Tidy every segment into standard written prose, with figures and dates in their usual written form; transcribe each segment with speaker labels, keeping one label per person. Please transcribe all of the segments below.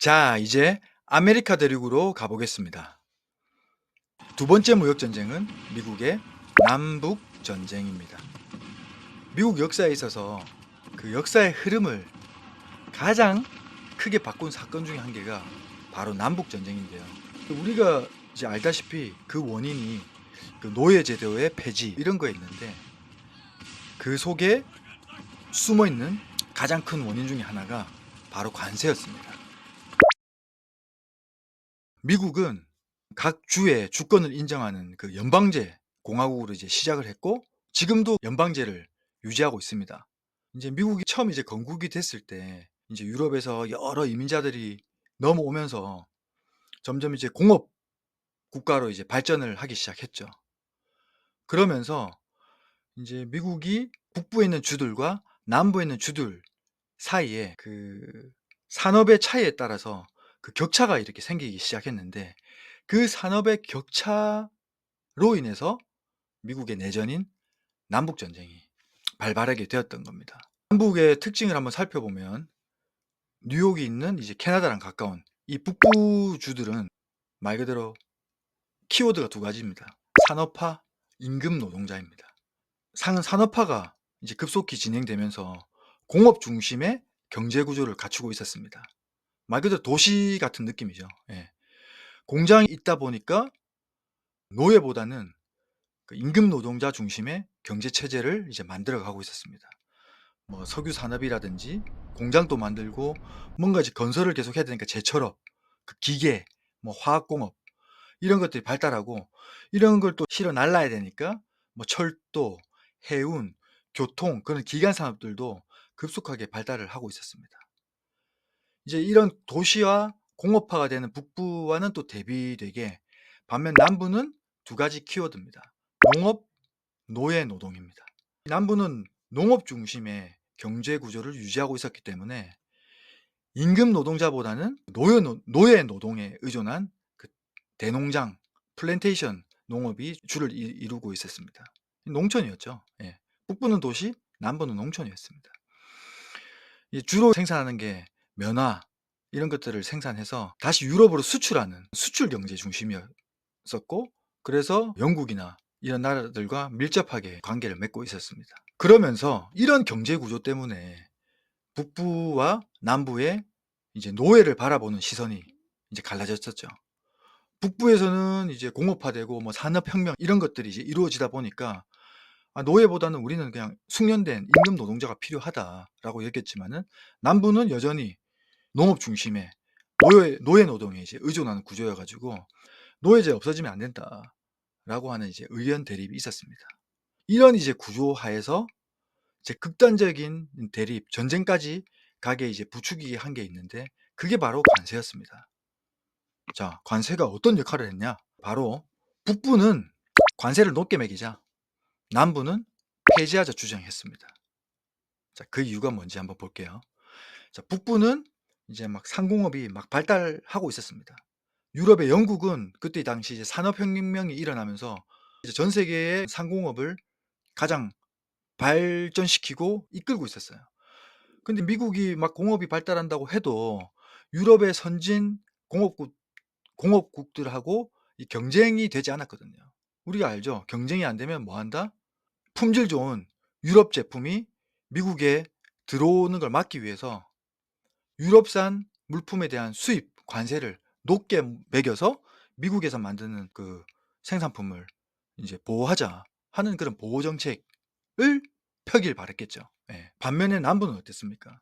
Speaker 1: 자, 이제 아메리카 대륙으로 가보겠습니다. 두 번째 무역 전쟁은 미국의 남북 전쟁입니다. 미국 역사에 있어서 그 역사의 흐름을 가장 크게 바꾼 사건 중에 한 개가 바로 남북 전쟁인데요. 우리가 이제 알다시피 그 원인이 그 노예 제도의 폐지 이런 거에 있는데, 그 속에 숨어 있는 가장 큰 원인 중에 하나가 바로 관세였습니다. 미국은 각 주의 주권을 인정하는 그 연방제 공화국으로 이제 시작을 했고, 지금도 연방제를 유지하고 있습니다. 이제 미국이 처음 이제 건국이 됐을 때 이제 유럽에서 여러 이민자들이 넘어오면서 점점 이제 공업 국가로 이제 발전을 하기 시작했죠. 그러면서 이제 미국이 북부에 있는 주들과 남부에 있는 주들 사이에 그 산업의 차이에 따라서 그 격차가 이렇게 생기기 시작했는데, 그 산업의 격차로 인해서 미국의 내전인 남북 전쟁이 발발하게 되었던 겁니다. 남북의 특징을 한번 살펴보면, 뉴욕이 있는 이제 캐나다랑 가까운 이 북부주들은 말 그대로 키워드가 두 가지입니다. 산업화, 임금 노동자입니다. 산업화가 이제 급속히 진행되면서 공업 중심의 경제 구조를 갖추고 있었습니다. 말 그대로 도시 같은 느낌이죠. 예. 공장이 있다 보니까 노예보다는 그 임금 노동자 중심의 경제 체제를 이제 만들어 가고 있었습니다. 뭐 석유 산업이라든지 공장도 만들고, 뭔가 이제 건설을 계속 해야 되니까 제철업, 그 기계, 뭐 화학공업 이런 것들이 발달하고, 이런 걸 또 실어 날라야 되니까 뭐 철도, 해운, 교통, 그런 기간 산업들도 급속하게 발달을 하고 있었습니다. 이제 이런 도시와 공업화가 되는 북부와는 또 대비되게, 반면 남부는 두 가지 키워드입니다. 농업, 노예 노동입니다. 남부는 농업 중심의 경제 구조를 유지하고 있었기 때문에 임금 노동자보다는 노예 노동에 의존한 그 대농장, 플랜테이션 농업이 주를 이루고 있었습니다. 농촌이었죠. 예. 북부는 도시, 남부는 농촌이었습니다. 주로 생산하는 게 면화 이런 것들을 생산해서 다시 유럽으로 수출하는 수출 경제 중심이었었고, 그래서 영국이나 이런 나라들과 밀접하게 관계를 맺고 있었습니다. 그러면서 이런 경제 구조 때문에 북부와 남부의 이제 노예를 바라보는 시선이 이제 갈라졌었죠. 북부에서는 이제 공업화되고 뭐 산업혁명 이런 것들이 이제 이루어지다 보니까, 노예보다는 우리는 그냥 숙련된 임금 노동자가 필요하다라고 여겼지만은, 남부는 여전히 농업 중심의 노예 노동에 이제 의존하는 구조여가지고 노예제 없어지면 안 된다라고 하는 이제 의견 대립이 있었습니다. 이런 이제 구조 하에서 이제 극단적인 대립, 전쟁까지 가게 이제 부추기게 한 게 있는데, 그게 바로 관세였습니다. 자, 관세가 어떤 역할을 했냐? 바로 북부는 관세를 높게 매기자 남부는 폐지하자 주장했습니다. 자, 그 이유가 뭔지 한번 볼게요. 자, 북부는 이제 막 상공업이 막 발달하고 있었습니다. 유럽의 영국은 그때 당시 이제 산업혁명이 일어나면서 이제 전 세계의 상공업을 가장 발전시키고 이끌고 있었어요. 근데 미국이 막 공업이 발달한다고 해도 유럽의 선진 공업국들하고 이 경쟁이 되지 않았거든요. 우리가 알죠? 경쟁이 안 되면 뭐 한다? 품질 좋은 유럽 제품이 미국에 들어오는 걸 막기 위해서 유럽산 물품에 대한 수입 관세를 높게 매겨서 미국에서 만드는 그 생산품을 이제 보호하자 하는 그런 보호 정책을 펴길 바랬겠죠. 예. 반면에 남부는 어땠습니까?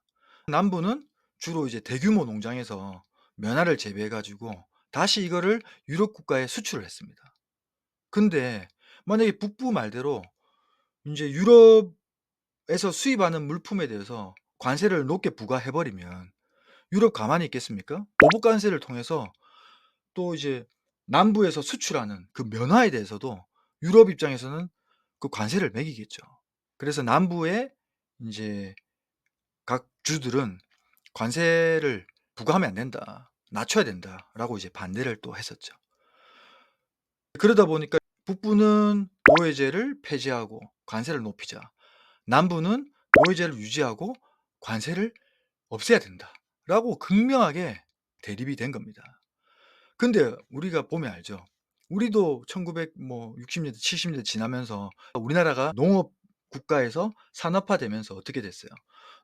Speaker 1: 남부는 주로 이제 대규모 농장에서 면화를 재배해 가지고 다시 이거를 유럽 국가에 수출을 했습니다. 근데 만약에 북부 말대로 인제 유럽에서 수입하는 물품에 대해서 관세를 높게 부과해 버리면 유럽 가만히 있겠습니까? 보복 관세를 통해서 또 이제 남부에서 수출하는 그 면화에 대해서도 유럽 입장에서는 그 관세를 매기겠죠. 그래서 남부의 인제 각 주들은 "관세를 부과하면 안 된다. 낮춰야 된다."라고 이제 반대를 또 했었죠. 그러다 보니까 북부는 노예제를 폐지하고 관세를 높이자, 남부는 노예제를 유지하고 관세를 없애야 된다라고 극명하게 대립이 된 겁니다. 근데 우리가 보면 알죠. 우리도 1900 뭐 60 년대 70 년대 지나면서 우리나라가 농업 국가에서 산업화되면서 어떻게 됐어요?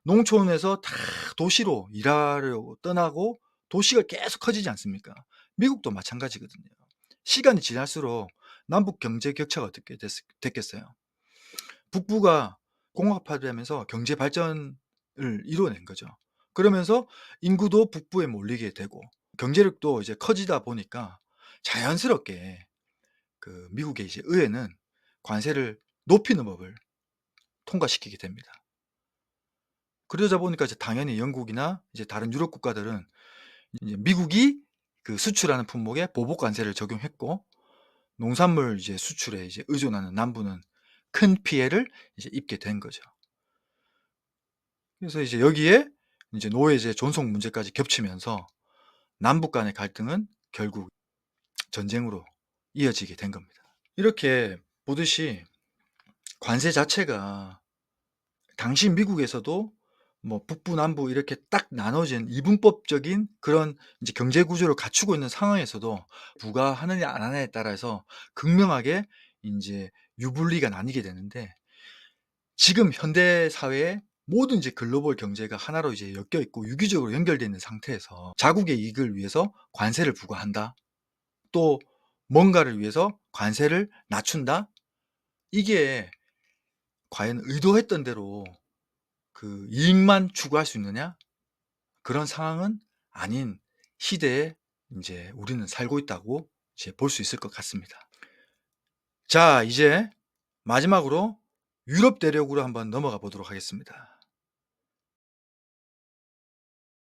Speaker 1: 농촌에서 다 도시로 일하려고 떠나고 도시가 계속 커지지 않습니까? 미국도 마찬가지거든요. 시간이 지날수록 남북 경제 격차가 어떻게 됐겠어요? 북부가 공업화되면서 경제 발전을 이뤄낸 거죠. 그러면서 인구도 북부에 몰리게 되고 경제력도 이제 커지다 보니까 자연스럽게 그 미국의 이제 의회는 관세를 높이는 법을 통과시키게 됩니다. 그러다 보니까 이제 당연히 영국이나 이제 다른 유럽 국가들은 이제 미국이 그 수출하는 품목에 보복 관세를 적용했고, 농산물 이제 수출에 이제 의존하는 남부는 큰 피해를 이제 입게 된 거죠. 그래서 이제 여기에 이제 노예제 존속 문제까지 겹치면서 남북 간의 갈등은 결국 전쟁으로 이어지게 된 겁니다. 이렇게 보듯이 관세 자체가 당시 미국에서도 뭐 북부, 남부 이렇게 딱 나눠진 이분법적인 그런 이제 경제 구조를 갖추고 있는 상황에서도 부과하느냐 안 하느냐에 따라서 극명하게 인제 유불리가 나뉘게 되는데, 지금 현대 사회의 모든 이제 글로벌 경제가 하나로 이제 엮여 있고 유기적으로 연결되어 있는 상태에서 자국의 이익을 위해서 관세를 부과한다. 또 뭔가를 위해서 관세를 낮춘다. 이게 과연 의도했던 대로 그 이익만 추구할 수 있느냐? 그런 상황은 아닌 시대에 인제 우리는 살고 있다고 이제 볼 수 있을 것 같습니다. 자, 이제 마지막으로 유럽 대륙으로 한번 넘어가 보도록 하겠습니다.